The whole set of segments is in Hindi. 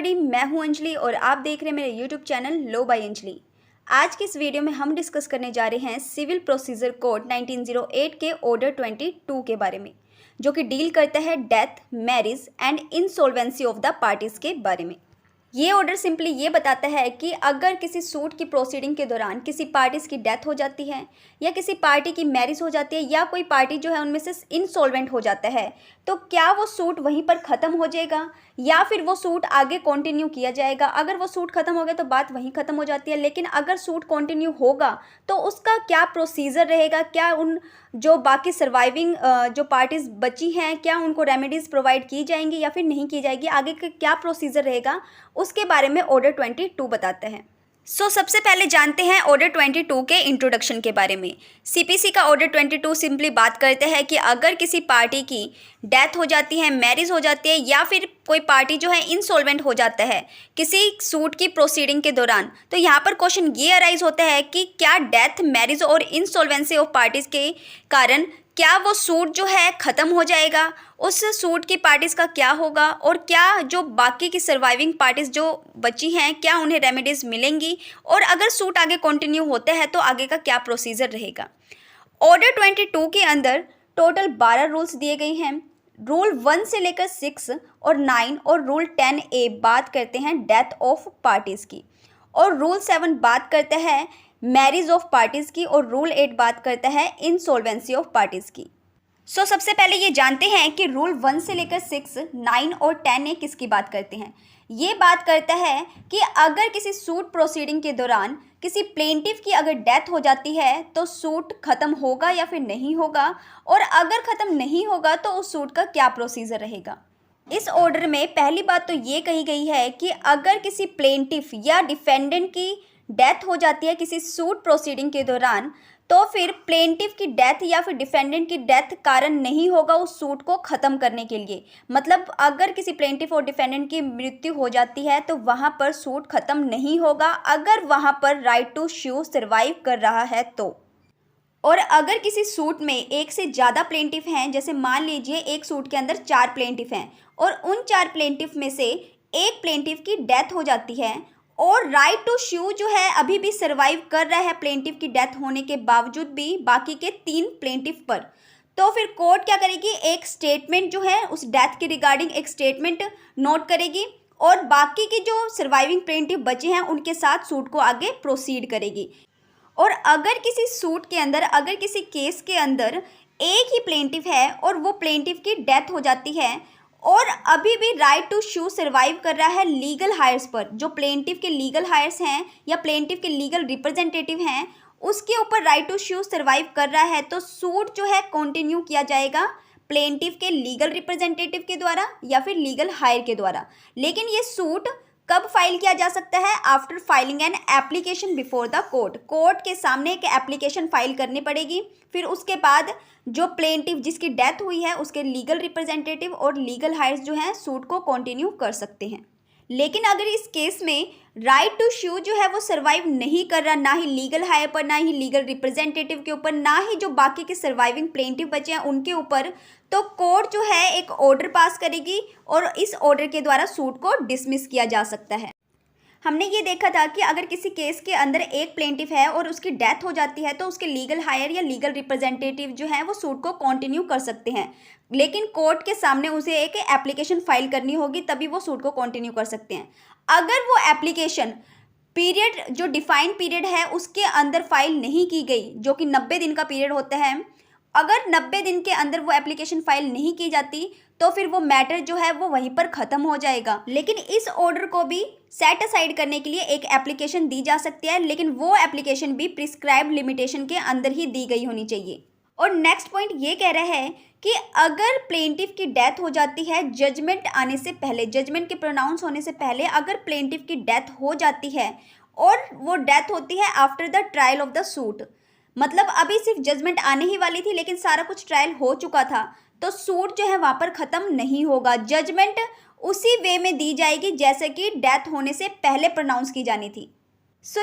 एवरीबॉडी, मैं हूं अंजलि और आप देख रहे हैं मेरे यूट्यूब चैनल लो बाय अंजलि। आज की इस वीडियो में हम डिस्कस करने जा रहे हैं सिविल प्रोसीजर कोड 1908 के ऑर्डर 22 के बारे में, जो कि डील करता है death, marriage and insolvency of the parties के बारे में। ये ऑर्डर सिंपली ये बताता है कि अगर किसी सूट की प्रोसीडिंग के दौरान किसी पार्टीज की डेथ हो जाती है या किसी पार्टी की मैरिज हो जाती है या कोई पार्टी जो है उनमें से इंसॉल्वेंट हो जाता है, तो क्या वो सूट वहीं पर ख़त्म हो जाएगा या फिर वो सूट आगे कंटिन्यू किया जाएगा। अगर वो सूट ख़त्म हो गया तो बात वहीं ख़त्म हो जाती है, लेकिन अगर सूट कंटिन्यू होगा तो उसका क्या प्रोसीजर रहेगा, क्या उन जो बाकी सर्वाइविंग जो पार्टीज बची हैं क्या उनको रेमेडीज़ प्रोवाइड की जाएंगी या फिर नहीं की जाएगी, आगे का क्या प्रोसीजर रहेगा, उसके बारे में ऑर्डर 22 बताते हैं। सबसे पहले जानते हैं ऑर्डर 22 के इंट्रोडक्शन के बारे में। सीपीसी का ऑर्डर 22 सिंपली बात करते हैं कि अगर किसी पार्टी की डेथ हो जाती है, मैरिज हो जाती है या फिर कोई पार्टी जो है इंसॉल्वेंट हो जाता है किसी सूट की प्रोसीडिंग के दौरान, तो यहाँ पर क्वेश्चन ये अराइज होता है कि क्या डेथ, मैरिज और इंसॉल्वेंसी ऑफ पार्टीज के कारण क्या वो सूट जो है ख़त्म हो जाएगा, उस सूट की पार्टीज़ का क्या होगा और क्या जो बाकी की सर्वाइविंग पार्टीज़ जो बची हैं क्या उन्हें रेमेडीज़ मिलेंगी, और अगर सूट आगे कंटिन्यू होता है तो आगे का क्या प्रोसीजर रहेगा। ऑर्डर 22 के अंदर टोटल 12 रूल्स दिए गए हैं। रूल 1 से लेकर 6 और 9 और रूल 10A बात करते हैं डेथ ऑफ पार्टीज़ की, और रूल 7 बात करता है मैरिज ऑफ पार्टीज़ की, और रूल 8 बात करता है इंसॉल्वेंसी ऑफ पार्टीज़ की। सबसे पहले ये जानते हैं कि रूल 1 से लेकर 6, 9 और 10A किसकी बात करते हैं। ये बात करता है कि अगर किसी सूट प्रोसीडिंग के दौरान किसी प्लेंटिफ की अगर डेथ हो जाती है तो सूट ख़त्म होगा या फिर नहीं होगा, और अगर ख़त्म नहीं होगा तो उस सूट का क्या प्रोसीजर रहेगा। इस ऑर्डर में पहली बात तो ये कही गई है कि अगर किसी प्लेंटिफ या डिफेंडेंट की डेथ हो जाती है किसी सूट प्रोसीडिंग के दौरान, तो फिर प्लेंटिफ की डेथ या फिर डिफेंडेंट की डेथ कारण नहीं होगा उस सूट को ख़त्म करने के लिए। मतलब अगर किसी प्लेंटिफ और डिफेंडेंट की मृत्यु हो जाती है तो वहाँ पर सूट ख़त्म नहीं होगा अगर वहाँ पर राइट टू स्यू सर्वाइव कर रहा है तो। और अगर किसी सूट में एक से ज़्यादा प्लेंटिफ हैं, जैसे मान लीजिए एक सूट के अंदर 4 प्लेंटिफ हैं और उन 4 प्लेंटिफ में से एक प्लेंटिफ की डेथ हो जाती है और राइट टू स्यू जो है अभी भी सर्वाइव कर रहा है प्लेंटिफ की डेथ होने के बावजूद भी बाकी के 3 प्लेंटिफ पर, तो फिर कोर्ट क्या करेगी, एक स्टेटमेंट जो है उस डेथ के रिगार्डिंग एक स्टेटमेंट नोट करेगी और बाकी के जो सर्वाइविंग प्लेंटिफ बचे हैं उनके साथ सूट को आगे प्रोसीड करेगी। और अगर किसी सूट के अंदर, अगर किसी केस के अंदर एक ही प्लेंटिफ है और वो प्लेंटिफ की डेथ हो जाती है और अभी भी राइट टू स्यू सर्वाइव कर रहा है लीगल हायर्स पर, जो प्लेंटिफ के लीगल हायर्स हैं या प्लेंटिफ के लीगल रिप्रेजेंटेटिव हैं उसके ऊपर राइट टू स्यू सर्वाइव कर रहा है, तो सूट जो है कंटिन्यू किया जाएगा प्लेंटिफ के लीगल रिप्रेजेंटेटिव के द्वारा या फिर लीगल हायर के द्वारा। लेकिन ये सूट कब फाइल किया जा सकता है, after filing an application before the court. Court के सामने एक एप्लीकेशन फाइल करनी पड़ेगी, फिर उसके बाद जो प्लेंटिफ जिसकी डेथ हुई है उसके लीगल रिप्रेजेंटेटिव और लीगल हायर्स जो हैं सूट को कंटिन्यू कर सकते हैं। लेकिन अगर इस केस में राइट टू स्यू जो है वो सर्वाइव नहीं कर रहा, ना ही लीगल हायर पर, ना ही लीगल रिप्रेजेंटेटिव के ऊपर, ना ही जो बाकी के सर्वाइविंग प्लेंटिफ बचे हैं उनके ऊपर, तो कोर्ट जो है एक ऑर्डर पास करेगी और इस ऑर्डर के द्वारा सूट को डिसमिस किया जा सकता है। हमने ये देखा था कि अगर किसी केस के अंदर एक प्लेंटिफ है और उसकी डेथ हो जाती है तो उसके लीगल हायर या लीगल रिप्रेजेंटेटिव जो है वो सूट को कंटिन्यू कर सकते हैं, लेकिन कोर्ट के सामने उसे एक एप्लीकेशन फाइल करनी होगी तभी वो सूट को कंटिन्यू कर सकते हैं। अगर वो एप्लीकेशन पीरियड जो डिफाइंड पीरियड है उसके अंदर फाइल नहीं की गई, जो कि 90 दिन का पीरियड होता है, अगर 90 दिन के अंदर वो एप्लीकेशन फाइल नहीं की जाती तो फिर वो मैटर जो है वो वहीं पर ख़त्म हो जाएगा। लेकिन इस ऑर्डर को भी सेट असाइड करने के लिए एक एप्लीकेशन दी जा सकती है, लेकिन वो एप्लीकेशन भी प्रिस्क्राइब्ड लिमिटेशन के अंदर ही दी गई होनी चाहिए। और नेक्स्ट पॉइंट ये कह रहा है कि अगर प्लेंटिफ की डेथ हो जाती है जजमेंट आने से पहले, जजमेंट के प्रोनाउंस होने से पहले अगर प्लेंटिफ की डेथ हो जाती है और वो डेथ होती है after the trial of the suit, मतलब अभी सिर्फ जजमेंट आने ही वाली थी लेकिन सारा कुछ ट्रायल हो चुका था, तो सूट जो है वहाँ पर ख़त्म नहीं होगा। जजमेंट उसी वे में दी जाएगी जैसे कि डेथ होने से पहले प्रोनाउंस की जानी थी।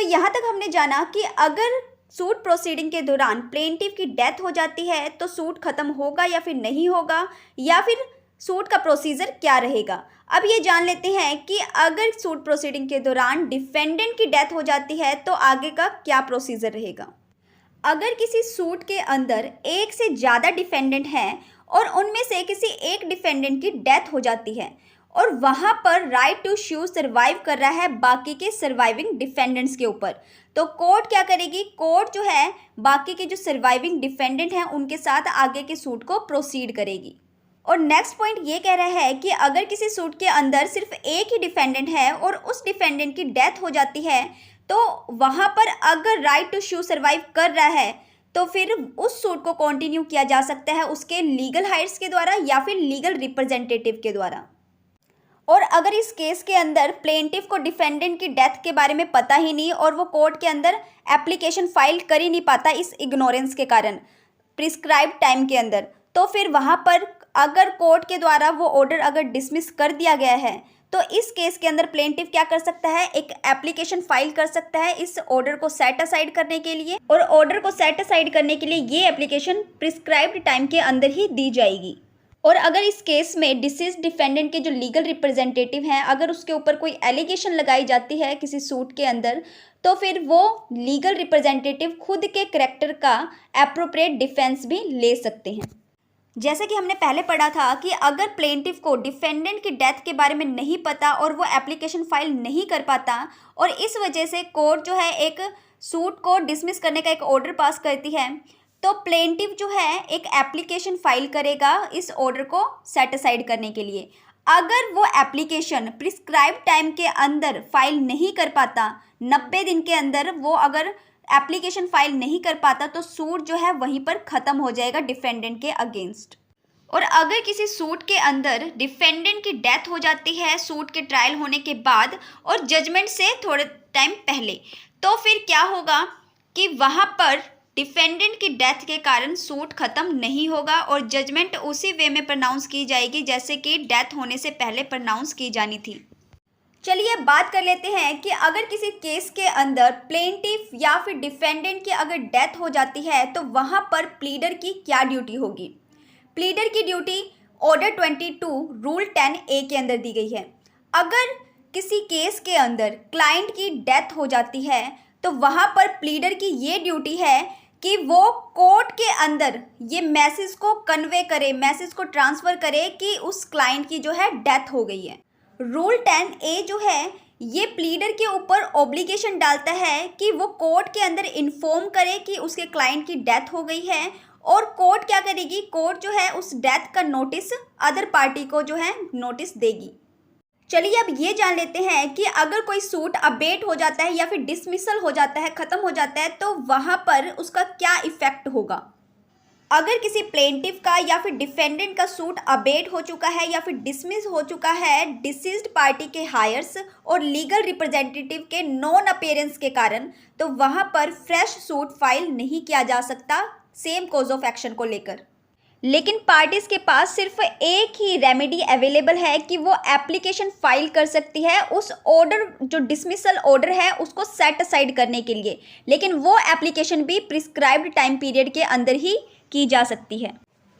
यहाँ तक हमने जाना कि अगर सूट प्रोसीडिंग के दौरान प्लेंटिफ की डेथ हो जाती है तो सूट ख़त्म होगा या फिर नहीं होगा, या फिर सूट का प्रोसीजर क्या रहेगा। अब ये जान लेते हैं कि अगर सूट प्रोसीडिंग के दौरान डिफेंडेंट की डेथ हो जाती है तो आगे का क्या प्रोसीजर रहेगा। अगर किसी सूट के अंदर एक से ज़्यादा डिफेंडेंट हैं और उनमें से किसी एक डिफेंडेंट की डेथ हो जाती है और वहाँ पर राइट टू स्यू सर्वाइव कर रहा है बाकी के सर्वाइविंग डिफेंडेंट्स के ऊपर, तो कोर्ट क्या करेगी, कोर्ट जो है बाकी के जो सर्वाइविंग डिफेंडेंट हैं उनके साथ आगे के सूट को प्रोसीड करेगी। और नेक्स्ट पॉइंट ये कह रहा है कि अगर किसी सूट के अंदर सिर्फ एक ही डिफेंडेंट है और उस डिफेंडेंट की डेथ हो जाती है तो वहाँ पर अगर राइट टू स्यू सर्वाइव कर रहा है तो फिर उस सूट को कंटिन्यू किया जा सकता है उसके लीगल हाइट्स के द्वारा या फिर लीगल रिप्रेजेंटेटिव के द्वारा। और अगर इस केस के अंदर प्लेंटिफ को डिफेंडेंट की डेथ के बारे में पता ही नहीं और वो कोर्ट के अंदर एप्लीकेशन फाइल कर ही नहीं पाता इस इग्नोरेंस के कारण प्रिस्क्राइब टाइम के अंदर, तो फिर वहाँ पर अगर कोर्ट के द्वारा वो ऑर्डर अगर डिसमिस कर दिया गया है तो इस केस के अंदर प्लेंटिफ क्या कर सकता है, एक एप्लीकेशन फाइल कर सकता है इस ऑर्डर को सेट असाइड करने के लिए। और ऑर्डर को सेट असाइड करने के लिए ये एप्लीकेशन प्रिस्क्राइब्ड टाइम के अंदर ही दी जाएगी। और अगर इस केस में डिसीज डिफेंडेंट के जो लीगल रिप्रेजेंटेटिव हैं अगर उसके ऊपर कोई एलिगेशन लगाई जाती है किसी सूट के अंदर तो फिर वो लीगल रिप्रेजेंटेटिव खुद के करैक्टर का एप्रोप्रिएट डिफेंस भी ले सकते हैं। जैसे कि हमने पहले पढ़ा था कि अगर प्लेंटिफ को डिफेंडेंट की डेथ के बारे में नहीं पता और वो एप्लीकेशन फाइल नहीं कर पाता और इस वजह से कोर्ट जो है एक सूट को डिसमिस करने का एक ऑर्डर पास करती है तो प्लेंटिफ जो है एक एप्लीकेशन फाइल करेगा इस ऑर्डर को सेट असाइड करने के लिए। अगर वो एप्लीकेशन प्रिस्क्राइब टाइम के अंदर फाइल नहीं कर पाता, 90 दिन के अंदर वो अगर एप्लीकेशन फाइल नहीं कर पाता तो सूट जो है वहीं पर ख़त्म हो जाएगा डिफेंडेंट के अगेंस्ट। और अगर किसी सूट के अंदर डिफेंडेंट की डेथ हो जाती है सूट के ट्रायल होने के बाद और जजमेंट से थोड़े टाइम पहले, तो फिर क्या होगा कि वहाँ पर डिफेंडेंट की डेथ के कारण सूट खत्म नहीं होगा और जजमेंट उसी वे में प्रनाउंस की जाएगी जैसे कि डेथ होने से पहले प्रनाउंस की जानी थी। चलिए बात कर लेते हैं कि अगर किसी केस के अंदर प्लेंटिफ या फिर डिफेंडेंट की अगर डेथ हो जाती है तो वहाँ पर प्लीडर की क्या ड्यूटी होगी। प्लीडर की ड्यूटी ऑर्डर 22 रूल 10A के अंदर दी गई है। अगर किसी केस के अंदर क्लाइंट की डेथ हो जाती है तो वहाँ पर प्लीडर की ये ड्यूटी है कि वो कोर्ट के अंदर ये मैसेज को कन्वे करे, मैसेज को ट्रांसफ़र करे कि उस क्लाइंट की जो है डेथ हो गई है। रूल 10A जो है ये प्लीडर के ऊपर ऑब्लिगेशन डालता है कि वो कोर्ट के अंदर इन्फॉर्म करे कि उसके क्लाइंट की डेथ हो गई है और कोर्ट क्या करेगी, कोर्ट जो है उस डेथ का नोटिस अदर पार्टी को जो है नोटिस देगी। चलिए अब ये जान लेते हैं कि अगर कोई सूट अबेट हो जाता है या फिर डिसमिसल हो जाता है, ख़त्म हो जाता है, तो वहाँ पर उसका क्या इफ़ेक्ट होगा। अगर किसी प्लेंटिफ का या फिर डिफेंडेंट का सूट अबेट हो चुका है या फिर डिसमिस हो चुका है डिसीज्ड पार्टी के हायर्स और लीगल रिप्रेजेंटेटिव के नॉन अपीयरेंस के कारण, तो वहाँ पर फ्रेश सूट फाइल नहीं किया जा सकता सेम कॉज ऑफ एक्शन को लेकर। लेकिन पार्टीज के पास सिर्फ एक ही रेमेडी अवेलेबल है कि वो एप्लीकेशन फाइल कर सकती है उस ऑर्डर जो डिसमिसल ऑर्डर है उसको सेट असाइड करने के लिए, लेकिन वो एप्लीकेशन भी प्रिस्क्राइब्ड टाइम पीरियड के अंदर ही की जा सकती है।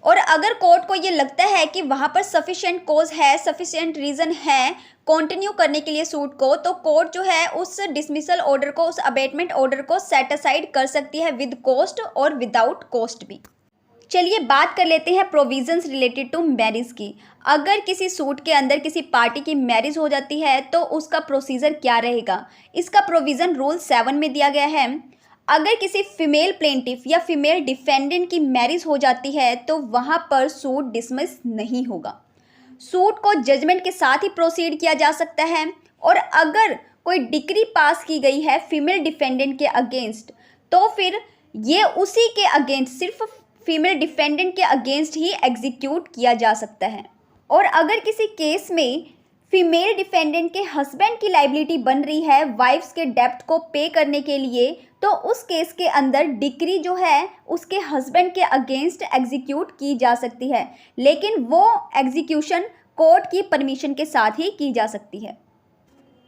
और अगर कोर्ट को ये लगता है कि वहाँ पर सफिशिएंट कॉज है, सफिशिएंट रीज़न है कंटिन्यू करने के लिए सूट को, तो कोर्ट जो है उस डिसमिसल ऑर्डर को, उस अबेटमेंट ऑर्डर को सेट असाइड कर सकती है विद कॉस्ट और विदाउट कॉस्ट भी। चलिए बात कर लेते हैं प्रोविजंस रिलेटेड टू मैरिज की। अगर किसी सूट के अंदर किसी पार्टी की मैरिज हो जाती है तो उसका प्रोसीजर क्या रहेगा, इसका प्रोविज़न रूल 7 में दिया गया है। अगर किसी फीमेल प्लेंटिफ या फीमेल डिफेंडेंट की मैरिज हो जाती है तो वहाँ पर सूट डिसमिस नहीं होगा, सूट को जजमेंट के साथ ही प्रोसीड किया जा सकता है। और अगर कोई डिक्री पास की गई है फीमेल डिफेंडेंट के अगेंस्ट तो फिर ये उसी के अगेंस्ट, सिर्फ फीमेल डिफेंडेंट के अगेंस्ट ही एग्जीक्यूट किया जा सकता है। और अगर किसी केस में फीमेल डिफेंडेंट के हस्बैंड की लाइबिलिटी बन रही है वाइफ्स के डेप्ट को पे करने के लिए, तो उस केस के अंदर डिक्री जो है उसके हस्बैंड के अगेंस्ट एग्जीक्यूट की जा सकती है, लेकिन वो एग्जीक्यूशन कोर्ट की परमिशन के साथ ही की जा सकती है।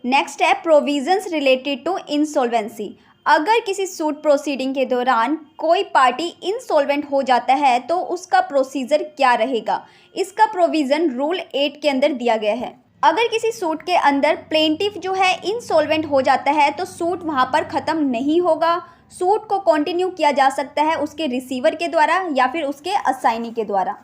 नेक्स्ट है प्रोविजंस रिलेटेड टू इंसॉल्वेंसी। अगर किसी सूट प्रोसीडिंग के दौरान कोई पार्टी इंसॉल्वेंट हो जाता है तो उसका प्रोसीजर क्या रहेगा, इसका प्रोविज़न रूल 8 के अंदर दिया गया है। अगर किसी सूट के अंदर प्लेंटिफ जो है इंसॉल्वेंट हो जाता है तो सूट वहाँ पर ख़त्म नहीं होगा, सूट को कंटिन्यू किया जा सकता है उसके रिसीवर के द्वारा या फिर उसके असाइनी के द्वारा।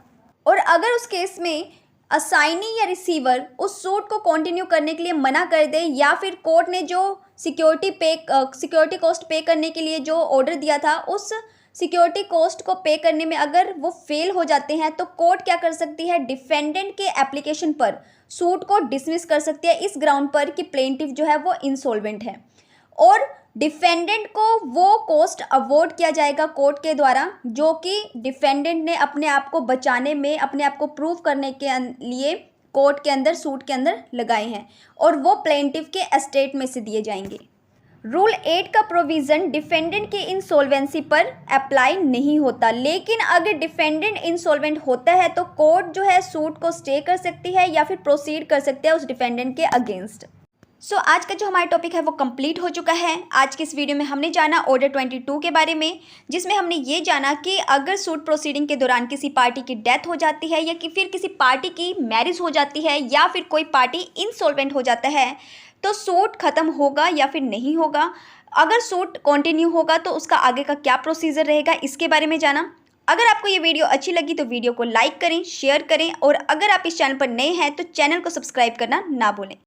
और अगर उस केस में असाइनी या रिसीवर उस सूट को कंटिन्यू करने के लिए मना कर दे या फिर कोर्ट ने जो सिक्योरिटी कॉस्ट पे करने के लिए जो ऑर्डर दिया था उस सिक्योरिटी कॉस्ट को पे करने में अगर वो फेल हो जाते हैं तो कोर्ट क्या कर सकती है, डिफेंडेंट के एप्लीकेशन पर सूट को डिसमिस कर सकती है इस ग्राउंड पर कि प्लेंटिफ जो है वो इंसॉल्वेंट है और डिफेंडेंट को वो कॉस्ट अवॉर्ड किया जाएगा कोर्ट के द्वारा जो कि डिफेंडेंट ने अपने आप को बचाने में, अपने आप को प्रूव करने के लिए कोर्ट के अंदर, सूट के अंदर लगाए हैं और वो प्लेंटिफ के एस्टेट में से दिए जाएंगे। रूल 8 का प्रोविज़न डिफेंडेंट की इंसॉल्वेंसी पर अप्लाई नहीं होता, लेकिन अगर डिफेंडेंट इंसॉल्वेंट होता है तो कोर्ट जो है सूट को स्टे कर सकती है या फिर प्रोसीड कर सकते हैं उस डिफेंडेंट के अगेंस्ट। आज का जो हमारा टॉपिक है वो कंप्लीट हो चुका है। आज की इस वीडियो में हमने जाना ऑर्डर 22 के बारे में, जिसमें हमने ये जाना कि अगर सूट प्रोसीडिंग के दौरान किसी पार्टी की डेथ हो जाती है या कि फिर किसी पार्टी की मैरिज हो जाती है या फिर कोई पार्टी इंसॉल्वेंट हो जाता है तो सूट ख़त्म होगा या फिर नहीं होगा। अगर सूट कंटिन्यू होगा तो उसका आगे का क्या प्रोसीजर रहेगा, इसके बारे में जाना। अगर आपको ये वीडियो अच्छी लगी तो वीडियो को लाइक करें, शेयर करें और अगर आप इस चैनल पर नए हैं तो चैनल को सब्सक्राइब करना ना भूलें।